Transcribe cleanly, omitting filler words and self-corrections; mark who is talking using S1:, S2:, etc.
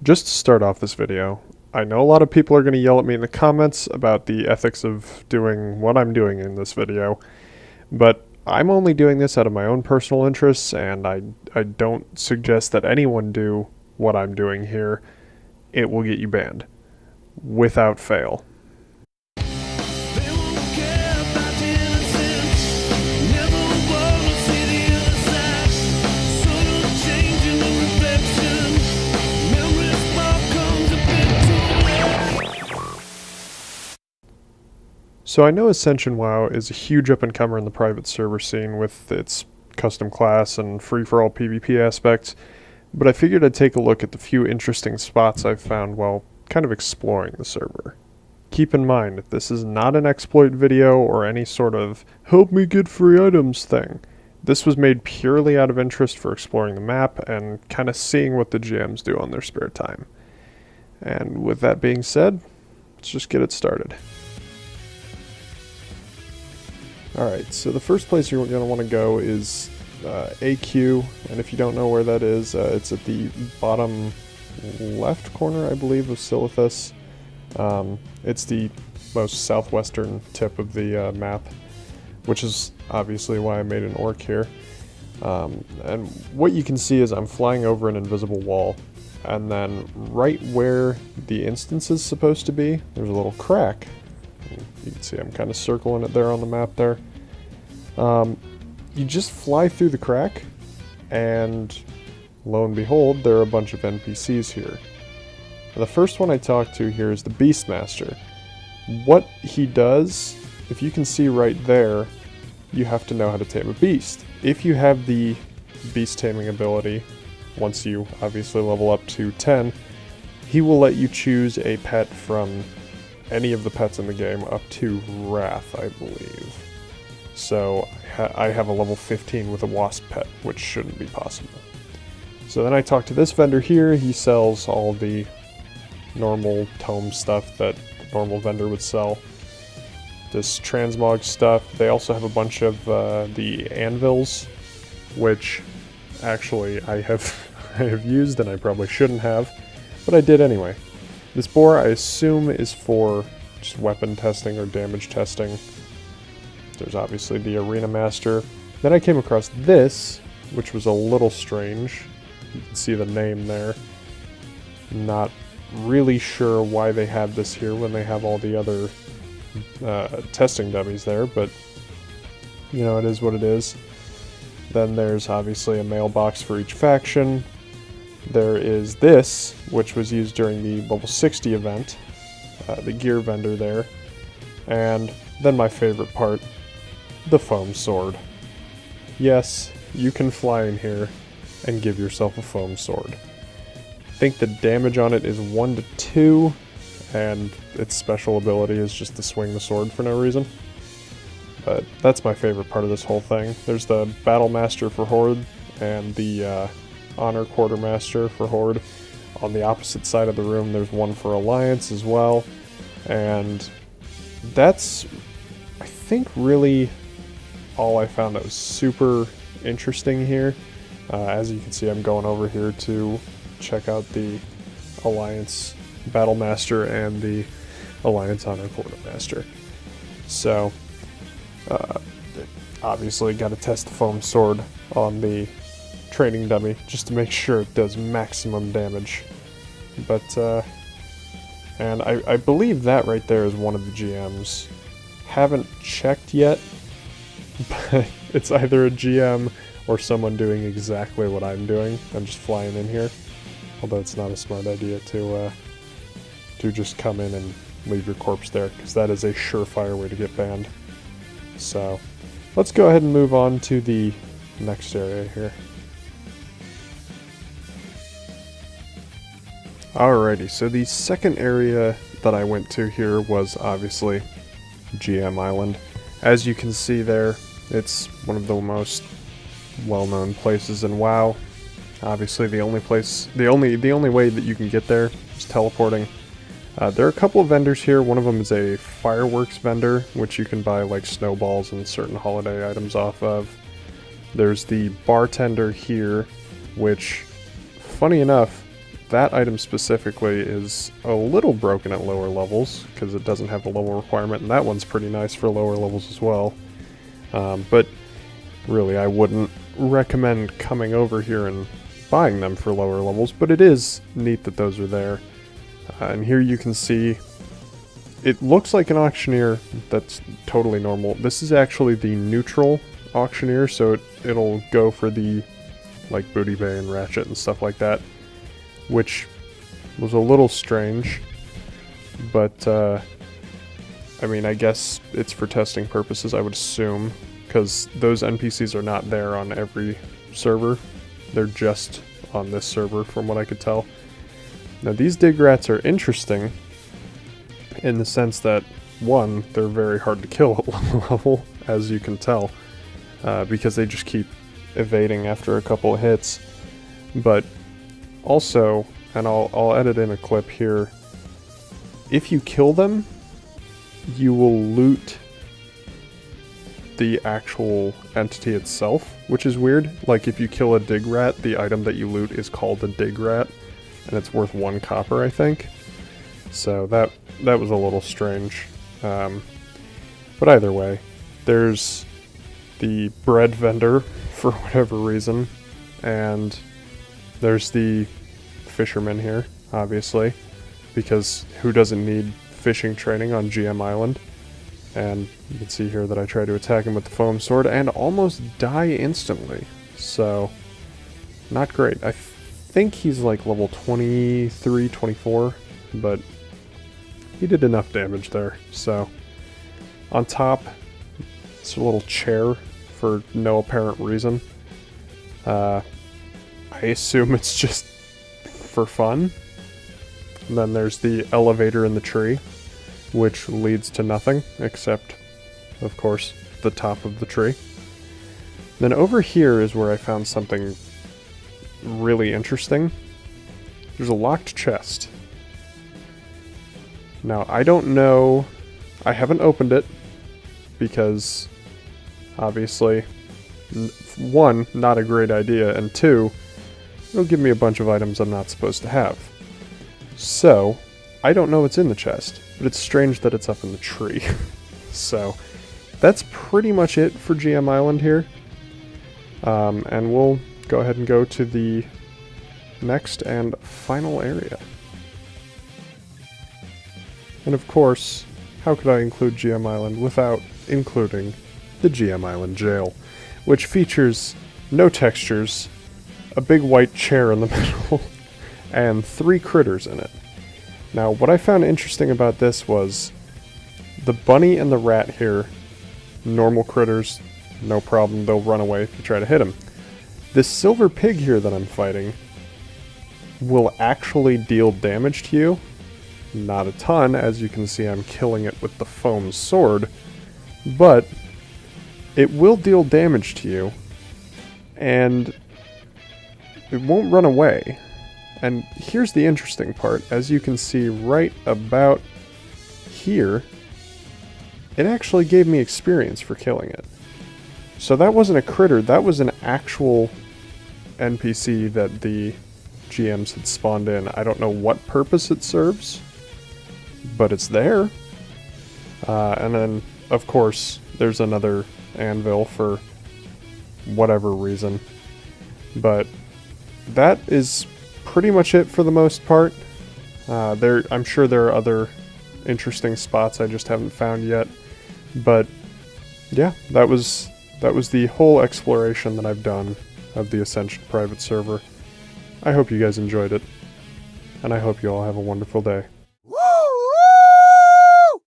S1: Just to start off this video, I know a lot of people are going to yell at me in the comments about the ethics of doing what I'm doing in this video, but I'm only doing this out of my own personal interests, and I don't suggest that anyone do what I'm doing here. It will get you banned. Without fail. So I know Ascension WoW is a huge up-and-comer in the private server scene with its custom class and free-for-all PvP aspects, but I figured I'd take a look at the few interesting spots I've found while kind of exploring the server. Keep in mind, this is not an exploit video or any sort of help me get free items thing. This was made purely out of interest for exploring the map and kind of seeing what the GMs do on their spare time. And with that being said, let's just get it started. Alright, so the first place you're going to want to go is AQ, and if you don't know where that is, it's at the bottom left corner, I believe, of Silithus. It's the most southwestern tip of the map, which is obviously why I made an orc here. And what you can see is I'm flying over an invisible wall, and then right where the instance is supposed to be, there's a little crack. You can see I'm kind of circling it there on the map there. You just fly through the crack, and lo and behold, there are a bunch of NPCs here. Now, the first one I talked to here is the Beastmaster. What he does, if you can see right there, you have to know how to tame a beast. If you have the beast taming ability, once you obviously level up to 10, he will let you choose a pet from any of the pets in the game up to Wrath, I believe. So I have a level 15 with a wasp pet, which shouldn't be possible. So then I talked to this vendor here. He sells all the normal tome stuff that the normal vendor would sell. This transmog stuff. They also have a bunch of the anvils, which actually I have used and I probably shouldn't have, but I did anyway. This boar, I assume, is for just weapon testing or damage testing. There's obviously the Arena Master. Then I came across this, which was a little strange. You can see the name there. Not really sure why they have this here when they have all the other testing dummies there, but you know, it is what it is. Then there's obviously a mailbox for each faction. There is this, which was used during the level 60 event, the gear vendor there. And then my favorite part, the foam sword. Yes, you can fly in here and give yourself a foam sword. I think the damage on it is 1 to 2, and its special ability is just to swing the sword for no reason. But that's my favorite part of this whole thing. There's the Battle Master for Horde, and the Honor Quartermaster for Horde. On the opposite side of the room there's one for Alliance as well, and that's, I think, really all I found that was super interesting here. As you can see, I'm going over here to check out the Alliance Battle Master and the Alliance Honor Quartermaster. So obviously got to test the foam sword on the training dummy just to make sure it does maximum damage. But and I believe that right there is one of the GMs. Haven't checked yet, but it's either a GM or someone doing exactly what I'm doing. I'm just flying in here, although it's not a smart idea to just come in and leave your corpse there, because that is a surefire way to get banned. So let's go ahead and move on to the next area here. Alrighty, so the second area that I went to here was obviously GM Island. As you can see there, it's one of the most well-known places in WoW. Obviously the only way that you can get there is teleporting. There are a couple of vendors here. One of them is a fireworks vendor, which you can buy like snowballs and certain holiday items off of. There's the bartender here, which, funny enough, that item specifically is a little broken at lower levels, because it doesn't have the level requirement, and that one's pretty nice for lower levels as well. But really, I wouldn't recommend coming over here and buying them for lower levels, but it is neat that those are there. And here you can see, it looks like an auctioneer that's totally normal. This is actually the neutral auctioneer, so it'll go for the, like, booty bay and ratchet and stuff like that, which was a little strange, but I mean, I guess it's for testing purposes, I would assume, because those NPCs are not there on every server. They're just on this server, from what I could tell. Now, these dig rats are interesting in the sense that, one, they're very hard to kill at low level, as you can tell, because they just keep evading after a couple of hits. But also, and I'll edit in a clip here, if you kill them, you will loot the actual entity itself, which is weird. Like, if you kill a dig rat, the item that you loot is called a dig rat, and it's worth 1 copper, I think. So that was a little strange. But either way, there's the bread vendor, for whatever reason, and there's the fisherman here, obviously, because who doesn't need fishing training on GM Island? And you can see here that I try to attack him with the foam sword and almost die instantly. So, not great. I think he's like level 23, 24, but he did enough damage there. So, on top, it's a little chair for no apparent reason. I assume it's just for fun. And then there's the elevator in the tree, which leads to nothing, except, of course, the top of the tree. Then over here is where I found something really interesting. There's a locked chest. Now, I don't know... I haven't opened it, because, obviously, 1, not a great idea, and 2, it'll give me a bunch of items I'm not supposed to have. So, I don't know what's in the chest, but it's strange that it's up in the tree. So, that's pretty much it for GM Island here. And we'll go ahead and go to the next and final area. And of course, how could I include GM Island without including the GM Island jail, which features no textures, a big white chair in the middle, and 3 critters in it. Now, what I found interesting about this was the bunny and the rat here, normal critters, no problem, they'll run away if you try to hit them. This silver pig here that I'm fighting will actually deal damage to you. Not a ton, as you can see I'm killing it with the foam sword, but it will deal damage to you, and it won't run away. And here's the interesting part. As you can see right about here, it actually gave me experience for killing it. So that wasn't a critter, that was an actual NPC that the GMs had spawned in. I don't know what purpose it serves, but it's there. And then, of course, there's another anvil for whatever reason. But that is pretty much it for the most part. I'm sure there are other interesting spots I just haven't found yet. But yeah, that was the whole exploration that I've done of the Ascension private server. I hope you guys enjoyed it, and I hope you all have a wonderful day.